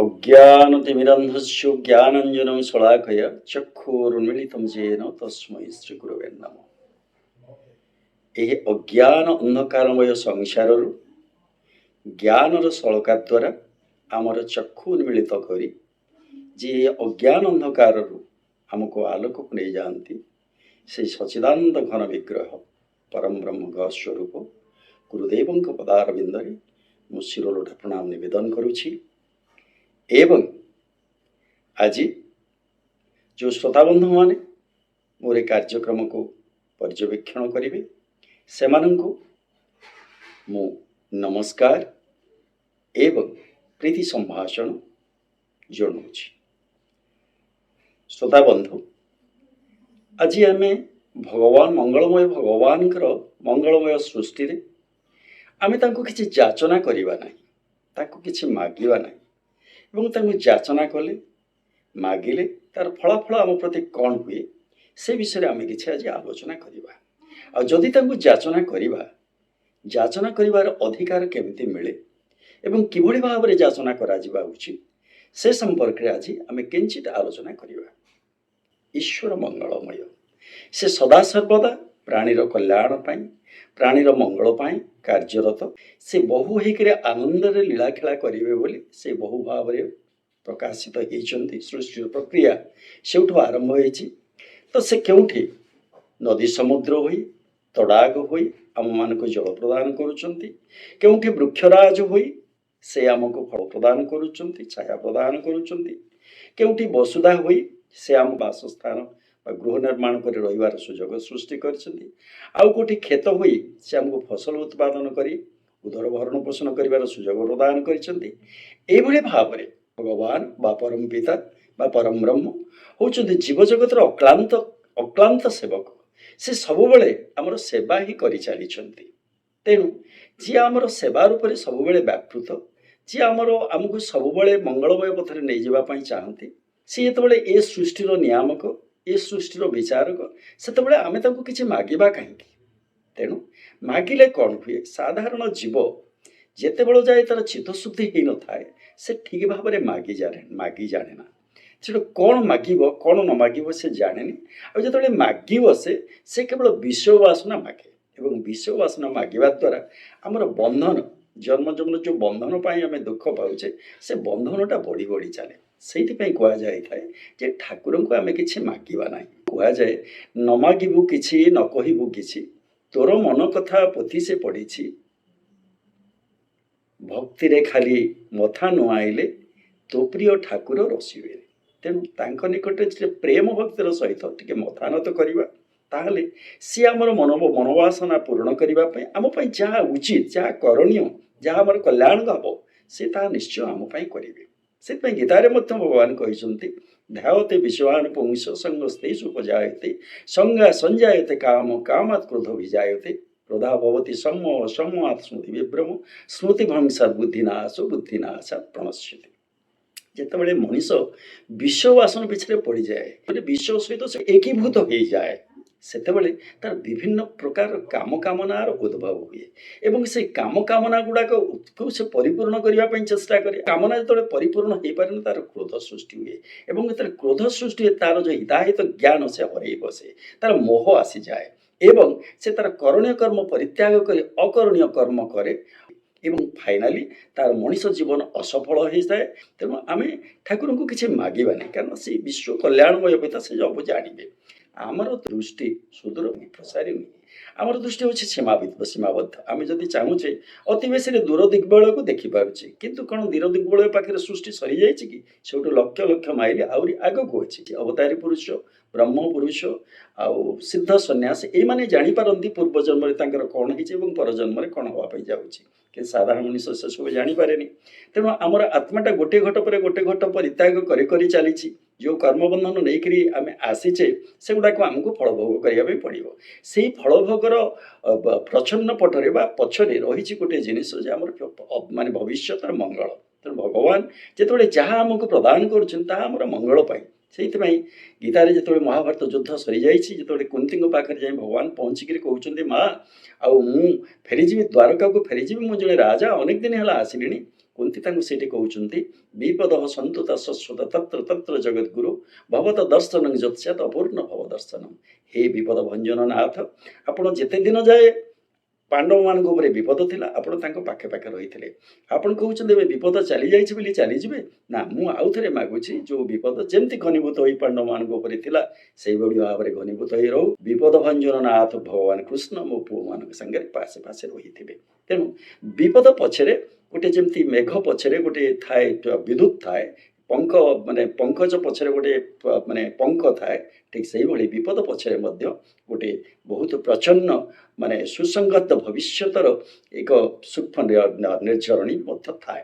अज्ञानतिमिरन्धस्य ज्ञानाञ्जनं शलाकया चक्षुरुन्मीलितं येन तस्मै श्रीगुरवे नमः। ଏହି ଅଜ୍ଞାନ ଅନ୍ଧକାରମୟ ସଂସାରରୁ ଜ୍ଞାନର ସଳକା ଦ୍ୱାରା ଆମର ଚକ୍ଷୁ ଉନ୍ମିଳିତ କରି ଯେ ଅଜ୍ଞାନ ଅନ୍ଧକାରରୁ ଆମକୁ ଆଲୋକକୁ ନେଇଯାଆନ୍ତି ସେହି ସଚ୍ଚିଦାନନ୍ଦ ଘନ ବିଗ୍ରହ ପରମ ବ୍ରହ୍ମଙ୍କ ସ୍ୱରୂପ ଗୁରୁଦେବଙ୍କ ପଦାରବିନ୍ଦରେ ମୁଁ ଶିରଲୋଟା ପ୍ରଣାମ ନିବେଦନ କରୁଛି। ଏବଂ ଆଜି ଯେଉଁ ଶ୍ରୋତାବନ୍ଧୁମାନେ ମୋର ଏ କାର୍ଯ୍ୟକ୍ରମକୁ ପର୍ଯ୍ୟବେକ୍ଷଣ କରିବେ ସେମାନଙ୍କୁ ମୁଁ ନମସ୍କାର ଏବଂ ପ୍ରୀତି ସମ୍ଭାଷଣ ଜଣାଉଛି। ଶ୍ରୋତାବନ୍ଧୁ, ଆଜି ଆମେ ଭଗବାନ ମଙ୍ଗଳମୟ ଭଗବାନଙ୍କର ମଙ୍ଗଳମୟ ସୃଷ୍ଟିରେ ଆମେ ତାଙ୍କୁ କିଛି ଯାଚନା କରିବା ନାହିଁ, ତାଙ୍କୁ କିଛି ମାଗିବା ନାହିଁ ଏବଂ ତାଙ୍କୁ ଯାଚନା କଲେ ମାଗିଲେ ତାର ଫଳାଫଳ ଆମ ପ୍ରତି କ'ଣ ହୁଏ ସେ ବିଷୟରେ ଆମେ କିଛି ଆଜି ଆଲୋଚନା କରିବା। ଆଉ ଯଦି ତାଙ୍କୁ ଯାଚନା କରିବାର ଅଧିକାର କେମିତି ମିଳେ ଏବଂ କିଭଳି ଭାବରେ ଯାଚନା କରାଯିବା ଉଚିତ ସେ ସମ୍ପର୍କରେ ଆଜି ଆମେ କିଞ୍ଚିତ ଆଲୋଚନା କରିବା। ଈଶ୍ୱର ମଙ୍ଗଳମୟ, ସେ ସଦାସର୍ବଦା ପ୍ରାଣୀର କଲ୍ୟାଣ ପାଇଁ ପ୍ରାଣୀର ମଙ୍ଗଳ ପାଇଁ କାର୍ଯ୍ୟରତ। ସେ ବହୁ ହେଇକରି ଆନନ୍ଦରେ ଲୀଳାଖେଳା କରିବେ ବୋଲି ସେ ବହୁ ଭାବରେ ପ୍ରକାଶିତ ହେଇଛନ୍ତି। ସୃଷ୍ଟିର ପ୍ରକ୍ରିୟା ସେଉଠୁ ଆରମ୍ଭ ହେଇଛି। ତ ସେ କେଉଁଠି ନଦୀ ସମୁଦ୍ର ହୋଇ ତଡ଼ାଗ ହୋଇ ଆମମାନଙ୍କୁ ଜଳ ପ୍ରଦାନ କରୁଛନ୍ତି, କେଉଁଠି ବୃକ୍ଷରାଜ ହୋଇ ସେ ଆମକୁ ଫଳ ପ୍ରଦାନ କରୁଛନ୍ତି, ଛାୟା ପ୍ରଦାନ କରୁଛନ୍ତି, କେଉଁଠି ବସୁଧା ହୋଇ ସେ ଆମ ବାସସ୍ଥାନ ବା ଗୃହ ନିର୍ମାଣ କରି ରହିବାର ସୁଯୋଗ ସୃଷ୍ଟି କରିଛନ୍ତି, ଆଉ କେଉଁଠି କ୍ଷେତ ହୋଇ ସେ ଆମକୁ ଫସଲ ଉତ୍ପାଦନ କରି ଉଦର ଭରଣ ପୋଷଣ କରିବାର ସୁଯୋଗ ପ୍ରଦାନ କରିଛନ୍ତି। ଏଇଭଳି ଭାବରେ ଭଗବାନ ବା ପରମ ପିତା ବା ପରମ ବ୍ରହ୍ମ ହେଉଛନ୍ତି ଜୀବଜଗତର ଅକ୍ଲାନ୍ତ ସେବକ। ସେ ସବୁବେଳେ ଆମର ସେବା ହିଁ କରିଚାଲିଛନ୍ତି। ତେଣୁ ଯିଏ ଆମର ସେବା ରୂପରେ ସବୁବେଳେ ବ୍ୟାପୃତ, ଯିଏ ଆମକୁ ସବୁବେଳେ ମଙ୍ଗଳମୟ ପଥରେ ନେଇଯିବା ପାଇଁ ଚାହାନ୍ତି, ସେ ଯେତେବେଳେ ଏ ସୃଷ୍ଟିର ନିୟାମକ, ଏ ସୃଷ୍ଟିର ବିଚାରକ, ସେତେବେଳେ ଆମେ ତାଙ୍କୁ କିଛି ମାଗିବା କାହିଁକି? ତେଣୁ ମାଗିଲେ କ'ଣ ହୁଏ? ସାଧାରଣ ଜୀବ ଯେତେବେଳେ ଯାଏ ତାର ଚିତ୍ତଶୁଦ୍ଧି ହେଇନଥାଏ ସେ ଠିକ୍ ଭାବରେ ମାଗି ଜାଣେ ନା। ସେଟା କ'ଣ ମାଗିବ କ'ଣ ନ ମାଗିବ ସେ ଜାଣେନି। ଆଉ ଯେତେବେଳେ ମାଗିବ ସେ କେବଳ ବିଷୟ ବାସନା ମାଗେ ଏବଂ ବିଷୟ ବାସନା ମାଗିବା ଦ୍ୱାରା ଆମର ବନ୍ଧନ, ଜନ୍ମଜନ୍ମର ଯେଉଁ ବନ୍ଧନ ପାଇଁ ଆମେ ଦୁଃଖ ପାଉଛେ ସେ ବନ୍ଧନଟା ବଢ଼ି ବଢ଼ି ଚାଲେ। ସେଇଥିପାଇଁ କୁହାଯାଇଥାଏ ଯେ ଠାକୁରଙ୍କୁ ଆମେ କିଛି ମାଗିବା ନାହିଁ। କୁହାଯାଏ ନ ମାଗିବୁ କିଛି ନ କହିବୁ କିଛି, ତୋର ମନ କଥା ପୋଥି ସେ ପଡ଼ିଛି, ଭକ୍ତିରେ ଖାଲି ମଥା ନୁଆଇଲେ ତୋ ପ୍ରିୟ ଠାକୁର ରସିବେ। ତେଣୁ ତାଙ୍କ ନିକଟରେ ପ୍ରେମ ଭକ୍ତିର ସହିତ ଟିକେ ମଥାନତ କରିବା, ତାହେଲେ ସିଏ ଆମର ମନୋବାସନା ପୂରଣ କରିବା ପାଇଁ ଆମ ପାଇଁ ଯାହା ଉଚିତ, ଯାହା କରଣୀୟ, ଯାହା ଆମର କଲ୍ୟାଣ ହେବ ସେ ତାହା ନିଶ୍ଚୟ ଆମ ପାଇଁ କରିବେ। ସେଥିପାଇଁ ଗୀତାରେ ମଧ୍ୟ ଭଗବାନ କହିଛନ୍ତି ଧ୍ୟାୟତେ ବିଶ୍ୱାନ ପୁଂସ ସଙ୍ଗସ୍ତେଷୁ ଉପଜାୟତେ ସଙ୍ଗା ସଞ୍ଜାୟତେ କାମ କାମାତ୍ କ୍ରୋଧ ବିଜାୟତେ କ୍ରୋଧା ଭବତି ସମ୍ମୋହ ସମ୍ମୋହାତ୍ ସ୍ମୃତି ବିଭ୍ରମ ସ୍ମୃତି ଭ୍ରଂଶାତ୍ ବୁଦ୍ଧିନାଶାତ୍ ପ୍ರಣଶ୍ୟତି। ଯେତେବେଳେ ମଣିଷ ବିଷୟ ବାସନ ପିଛରେ ପଡ଼ିଯାଏ, ବିଷୟ ସହିତ ସେ ଏକୀଭୂତ ହେଇଯାଏ, ସେତେବେଳେ ତାର ବିଭିନ୍ନ ପ୍ରକାର କାମକାମନାର ଉଦ୍ଭବ ହୁଏ ଏବଂ ସେ କାମକାମନା ଗୁଡ଼ାକୁ ସେ ପରିପୂର୍ଣ୍ଣ କରିବା ପାଇଁ ଚେଷ୍ଟା କରେ। କାମନା ଯେତେବେଳେ ପରିପୂର୍ଣ୍ଣ ହେଇପାରେନି ତାର କ୍ରୋଧ ସୃଷ୍ଟି ହୁଏ ଏବଂ ଯେତେବେଳେ କ୍ରୋଧ ସୃଷ୍ଟି ହୁଏ ତାର ଯେଉଁ ହିତାହିତ ଜ୍ଞାନ ସେ ହରେଇ ବସେ, ତାର ମୋହ ଆସିଯାଏ ଏବଂ ସେ ତାର କରଣୀୟ କର୍ମ ପରିତ୍ୟାଗ କରି ଅକରଣୀୟ କର୍ମ କରେ ଏବଂ ଫାଇନାଲି ତାର ମଣିଷ ଜୀବନ ଅସଫଳ ହେଇଥାଏ। ତେଣୁ ଆମେ ଠାକୁରଙ୍କୁ କିଛି ମାଗିବା ନାହିଁ, କାରଣ ସେ ବିଶ୍ୱ କଲ୍ୟାଣମୟ ପିତା, ସେ ସବୁ ଜାଣିବେ। ଆମର ଦୃଷ୍ଟି ସୁଦୂର ପ୍ରସାରୀ ନୁହେଁ, ଆମର ଦୃଷ୍ଟି ହେଉଛି ସୀମାବଦ୍ଧ। ଆମେ ଯଦି ଚାହୁଁଛେ ଅତି ବେଶୀରେ ଦୂର ଦିଗ୍ବଳୟକୁ ଦେଖିପାରୁଛେ, କିନ୍ତୁ କ'ଣ ଦୂର ଦିଗ୍ବଳୟ ପାଖରେ ସୃଷ୍ଟି ସରିଯାଇଛି କି? ସେଠୁ ଲକ୍ଷ ଲକ୍ଷ ମାଇଲ ଆହୁରି ଆଗକୁ ଅଛି। ଅବତାରୀ ପୁରୁଷ, ବ୍ରହ୍ମ ପୁରୁଷ ଆଉ ସିଦ୍ଧ ସନ୍ନ୍ୟାସ ଏଇମାନେ ଜାଣିପାରନ୍ତି ପୂର୍ବ ଜନ୍ମରେ ତାଙ୍କର କ'ଣ ହେଇଛି ଏବଂ ପରଜନ୍ମରେ କ'ଣ ହେବା ପାଇଁ ଯାଉଛି, କିନ୍ତୁ ସାଧାରଣ ମଣିଷ ସେସବୁ ଜାଣିପାରେନି। ତେଣୁ ଆମର ଆତ୍ମାଟା ଗୋଟେ ଘଟ ପରେ ଗୋଟେ ଘଟ ପରିତ୍ୟାଗ କରି ଚାଲିଛି। ଯେଉଁ କର୍ମବନ୍ଧନ ନେଇକରି ଆମେ ଆସିଛେ ସେଗୁଡ଼ାକୁ ଆମକୁ ଫଳଭୋଗ କରିବା ପାଇଁ ପଡ଼ିବ। ସେଇ ଫଳଭୋଗର ପ୍ରଚ୍ଛନ୍ନ ପଟରେ ବା ପଛରେ ରହିଛି ଗୋଟେ ଜିନିଷ ଯେ ଆମର ମାନେ ଭବିଷ୍ୟତର ମଙ୍ଗଳ। ତେଣୁ ଭଗବାନ ଯେତେବେଳେ ଯାହା ଆମକୁ ପ୍ରଦାନ କରୁଛନ୍ତି ତାହା ଆମର ମଙ୍ଗଳ ପାଇଁ। ସେଇଥିପାଇଁ ଗୀତାରେ ଯେତେବେଳେ ମହାଭାରତ ଯୁଦ୍ଧ ସରିଯାଇଛି, ଯେତେବେଳେ କୁନ୍ତୀଙ୍କ ପାଖରେ ଯାଇ ଭଗବାନ ପହଞ୍ଚିକିରି କହୁଛନ୍ତି ମା ଆଉ ମୁଁ ଫେରିଯିବି, ଦ୍ୱାରକାକୁ ଫେରିଯିବି, ମୁଁ ଜଣେ ରାଜା, ଅନେକ ଦିନ ହେଲା ଆସିଲିଣି, କୁନ୍ତି ତାଙ୍କୁ ସେଇଠି କହୁଛନ୍ତି ବିପଦ ସନ୍ତୁ ତସ୍ୱତ ତତ୍ର ତତ୍ର ଜଗଦ୍ଗୁରୁ ଭବତ ଦର୍ଶନ ଯତ୍ସ୍ୟାତ ଅପୂର୍ଣ୍ଣ ଭବ ଦର୍ଶନ। ହେ ବିପଦ ଭଞ୍ଜନ ନାଥ, ଆପଣ ଯେତେ ଦିନ ଯାଏ ପାଣ୍ଡବମାନଙ୍କ ଉପରେ ବିପଦ ଥିଲା ଆପଣ ତାଙ୍କ ପାଖେ ପାଖେ ରହିଥିଲେ। ଆପଣ କହୁଛନ୍ତି ଏବେ ବିପଦ ଚାଲିଯାଇଛି ବୋଲି ଚାଲିଯିବେ ନା, ମୁଁ ଆଉ ଥରେ ମାଗୁଛି ଯେଉଁ ବିପଦ ଯେମିତି ଘନୀଭୂତ ହୋଇ ପାଣ୍ଡବମାନଙ୍କ ଉପରେ ଥିଲା ସେଇଭଳି ଭାବରେ ଘନୀଭୂତ ହୋଇ ରହୁ। ବିପଦ ଭଞ୍ଜନ ନାଥ ଭଗବାନ କୃଷ୍ଣ ମୋ ପୁଅମାନଙ୍କ ସାଙ୍ଗରେ ପାଶେ ପାଶେ ରହିଥିବେ। ତେଣୁ ବିପଦ ପଛରେ ଗୋଟେ ଯେମିତି ମେଘ ପଛରେ ଗୋଟେ ଥାଏ ବିଦ୍ୟୁତ୍ ଥାଏ, ପଙ୍କ ମାନେ ପଙ୍କଜ ପଛରେ ଗୋଟେ ମାନେ ପଙ୍କ ଥାଏ, ଠିକ୍ ସେଇଭଳି ବିପଦ ପଛରେ ମଧ୍ୟ ଗୋଟେ ବହୁତ ପ୍ରଚ୍ଛନ୍ନ ମାନେ ସୁସଙ୍ଗତ ଭବିଷ୍ୟତର ଏକ ସୂକ୍ଷ୍ମ ନିର୍ଝରଣୀ ମଧ୍ୟ ଥାଏ।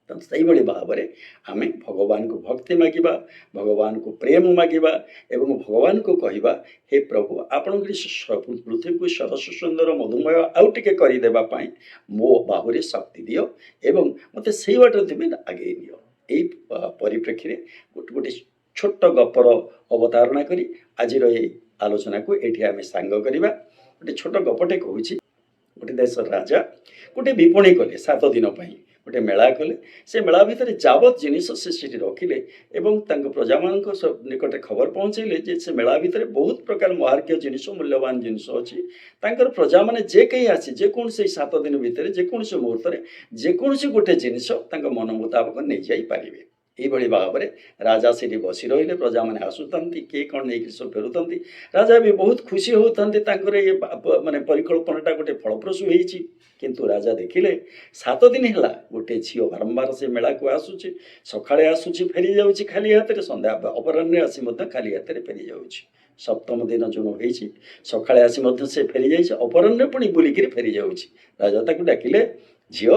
ତେଣୁ ସେଇଭଳି ଭାବରେ ଆମେ ଭଗବାନଙ୍କୁ ଭକ୍ତି ମାଗିବା, ଭଗବାନଙ୍କୁ ପ୍ରେମ ମାଗିବା ଏବଂ ଭଗବାନଙ୍କୁ କହିବା ହେ ପ୍ରଭୁ ଆପଣଙ୍କର ପୃଥିବୀକୁ ସରସ ସୁନ୍ଦର ମଧୁମୟ ଆଉ ଟିକେ କରିଦେବା ପାଇଁ ମୋ ବାହୁରେ ଶକ୍ତି ଦିଅ ଏବଂ ମୋତେ ସେଇ ବାଟରେ ତୁମେ ଆଗେଇ ନିଅ। ଏଇ ପରିପ୍ରେକ୍ଷୀରେ ଗୋଟେ ଛୋଟ ଗପର ଅବତାରଣା କରି ଆଜିର ଏଇ ଆଲୋଚନାକୁ ଏଠି ଆମେ ସାଙ୍ଗ କରିବା। ଗୋଟେ ଛୋଟ ଗପଟେ କହୁଛି। ଗୋଟେ ଦେଶର ରାଜା ଗୋଟେ ବିପଣୀ କଲେ 7 ଦିନ ପାଇଁ, ଗୋଟେ ମେଳା କଲେ। ସେ ମେଳା ଭିତରେ ଯାବତ ଜିନିଷ ସେ ସେଠି ରଖିଲେ ଏବଂ ତାଙ୍କ ପ୍ରଜାମାନଙ୍କ ନିକଟରେ ଖବର ପହଞ୍ଚେଇଲେ ଯେ ସେ ମେଳା ଭିତରେ ବହୁତ ପ୍ରକାର ମହାର୍ଘ୍ୟ ଜିନିଷ, ମୂଲ୍ୟବାନ ଜିନିଷ ଅଛି। ତାଙ୍କର ପ୍ରଜାମାନେ ଯେ କେହି ଆସି ଯେକୌଣସି 7 ଦିନ ଭିତରେ ଯେକୌଣସି ମୁହୂର୍ତ୍ତରେ ଯେକୌଣସି ଗୋଟେ ଜିନିଷ ତାଙ୍କ ମନ ମୁତାବକ ନେଇଯାଇପାରିବେ। ଏଇଭଳି ଭାବରେ ରାଜା ସେଠି ବସି ରହିଲେ, ପ୍ରଜାମାନେ ଆସୁଥାନ୍ତି, କିଏ କ'ଣ ନେଇକି ସବୁ ଫେରୁଥାନ୍ତି। ରାଜା ବି ବହୁତ ଖୁସି ହେଉଥାନ୍ତି ତାଙ୍କର ଏ ମାନେ ପରିକଳ୍ପନାଟା ଗୋଟେ ଫଳପ୍ରସୂ ହେଇଛି। କିନ୍ତୁ ରାଜା ଦେଖିଲେ 7 ଦିନ ହେଲା ଗୋଟେ ଝିଅ ବାରମ୍ବାର ସେ ମେଳାକୁ ଆସୁଛି, ସକାଳେ ଆସୁଛି ଫେରି ଯାଉଛି ଖାଲି ହାତରେ, ସନ୍ଧ୍ୟା ଅପରାହ୍ନରେ ଆସି ମଧ୍ୟ ଖାଲି ହାତରେ ଫେରି ଯାଉଛି। 7ମ ଦିନ ଯେଉଁ ହେଇଛି ସକାଳେ ଆସି ମଧ୍ୟ ସେ ଫେରି ଯାଇଛି, ଅପରାହ୍ନରେ ପୁଣି ବୁଲିକିରି ଫେରି ଯାଉଛି। ରାଜା ତାକୁ ଡାକିଲେ, ଝିଅ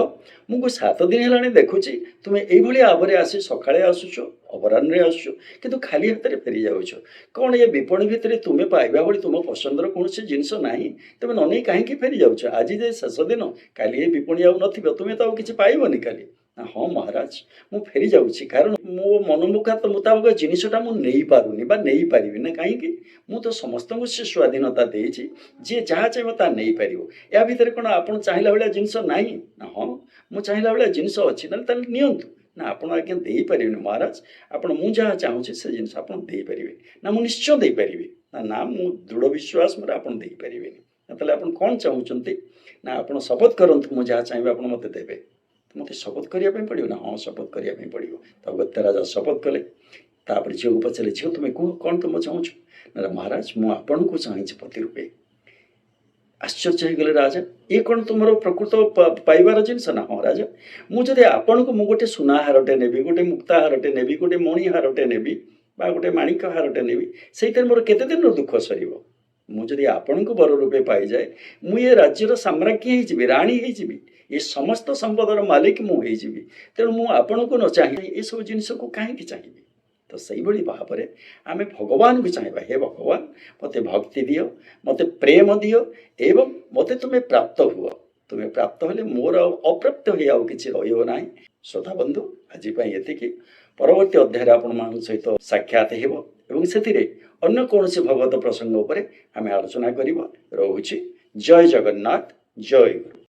ମୁଁ 7 ଦିନ ହେଲାଣି ଦେଖୁଛି ତୁମେ ଏଇଭଳି ଭାବରେ ଆସି ସକାଳେ ଆସୁଛ, ଅପରାହ୍ନରେ ଆସୁଛ, କିନ୍ତୁ ଖାଲି ହାତରେ ଫେରି ଯାଉଛ। କ'ଣ ଏ ବିପଣୀ ଭିତରେ ତୁମେ ପାଇବା ଭଳି ତୁମ ପସନ୍ଦର କୌଣସି ଜିନିଷ ନାହିଁ? ତୁମେ ନ ନେଇ କାହିଁକି ଫେରି ଯାଉଛ? ଆଜି ଯେ ଶେଷ ଦିନ, କାଲି ଏ ବିପଣୀ ଆଉ ନଥିବ, ତୁମେ ତ ଆଉ କିଛି ପାଇବନି କାଲି। ନା ହଁ ମହାରାଜ, ମୁଁ ଫେରି ଯାଉଛି କାରଣ ମୋ ମୁତାବକ ଜିନିଷଟା ମୁଁ ନେଇପାରୁନି ବା ନେଇପାରିବି ନା। କାହିଁକି? ମୁଁ ତ ସମସ୍ତଙ୍କୁ ସେ ସ୍ୱାଧୀନତା ଦେଇଛି, ଯିଏ ଯାହା ଚାହିଁବ ତାହା ନେଇପାରିବ। ଏହା ଭିତରେ କ'ଣ ଆପଣ ଚାହିଁଲା ଭଳିଆ ଜିନିଷ ନାହିଁ? ନା ହଁ ମୁଁ ଚାହିଁଲା ଭଳିଆ ଜିନିଷ ଅଛି, ତାହେଲେ ନିଅନ୍ତୁ। ନା ଆପଣ ଆଜ୍ଞା ଦେଇପାରିବେନି ମହାରାଜ, ଆପଣ ମୁଁ ଯାହା ଚାହୁଁଛି ସେ ଜିନିଷ ଆପଣ ଦେଇପାରିବେ। ନା ମୁଁ ନିଶ୍ଚୟ ଦେଇପାରିବି। ନା ମୁଁ ଦୃଢ଼ ବିଶ୍ୱାସ ମୋର ଆପଣ ଦେଇପାରିବେନି। ତାହେଲେ ଆପଣ କ'ଣ ଚାହୁଁଛନ୍ତି? ନା ଆପଣ ଶପଥ କରନ୍ତୁ, ମୁଁ ଯାହା ଚାହିଁବି ଆପଣ ମୋତେ ଦେବେ। ମୋତେ ଶପଥ କରିବା ପାଇଁ ପଡ଼ିବ? ନା ହଁ ଶପଥ କରିବା ପାଇଁ ପଡ଼ିବ। ତ ଅଗତ୍ୟା ରାଜା ଶପଥ କଲେ। ତାପରେ ଝିଅକୁ ପଚାରିଲେ, ଝିଅ ତୁମେ କୁହ କ'ଣ ତୁମ ଚାହୁଁଛ? ନା ମହାରାଜ ମୁଁ ଆପଣଙ୍କୁ ଚାହିଁଛି ପତି ରୂପେ। ଆଶ୍ଚର୍ଯ୍ୟ ହେଇଗଲେ ରାଜା, ଏ କ'ଣ ତୁମର ପ୍ରକୃତ ପାଇବାର ଜିନିଷ? ନା ହଁ ରାଜା, ମୁଁ ଯଦି ଆପଣଙ୍କୁ ମୁଁ ଗୋଟେ ସୁନା ହାରଟେ ନେବି, ଗୋଟେ ମୁକ୍ତା ହାରଟେ ନେବି, ଗୋଟେ ମଣି ହାରଟେ ନେବି ବା ଗୋଟେ ମାଣିକ ହାରଟେ ନେବି, ସେଇଥିରେ ମୋର କେତେ ଦିନର ଦୁଃଖ ସରିବ? ମୁଁ ଯଦି ଆପଣଙ୍କୁ ବର ରୂପେ ପାଇଯାଏ, ମୁଁ ଏ ରାଜ୍ୟର ସାମ୍ରାଜ୍ଞୀ ହେଇଯିବି, ରାଣୀ ହେଇଯିବି, ଏ ସମସ୍ତ ସମ୍ପଦର ମାଲିକ ମୁଁ ହେଇଯିବି। ତେଣୁ ମୁଁ ଆପଣଙ୍କୁ ନ ଚାହିଁ ଏସବୁ ଜିନିଷକୁ କାହିଁକି ଚାହିଁବି? ତ ସେଇଭଳି ଭାବରେ ଆମେ ଭଗବାନଙ୍କୁ ଚାହିଁବା, ହେ ଭଗବାନ ମୋତେ ଭକ୍ତି ଦିଅ, ମୋତେ ପ୍ରେମ ଦିଅ ଏବଂ ମୋତେ ତୁମେ ପ୍ରାପ୍ତ ହୁଅ। ତୁମେ ପ୍ରାପ୍ତ ହେଲେ ମୋର ଆଉ ଅପ୍ରାପ୍ତ ହୋଇ ଆଉ କିଛି ରହିବ ନାହିଁ। ଶ୍ରୋତା ବନ୍ଧୁ, ଆଜି ପାଇଁ ଏତିକି। ପରବର୍ତ୍ତୀ ଅଧ୍ୟାୟରେ ଆପଣମାନଙ୍କ ସହିତ ସାକ୍ଷାତ ହେବ ଏବଂ ସେଥିରେ ଅନ୍ୟ କୌଣସି ଭଗବତ ପ୍ରସଙ୍ଗ ଉପରେ ଆମେ ଆଲୋଚନା କରିବା। ରହୁଛି। ଜୟ ଜଗନ୍ନାଥ, ଜୟ ଗୁରୁ।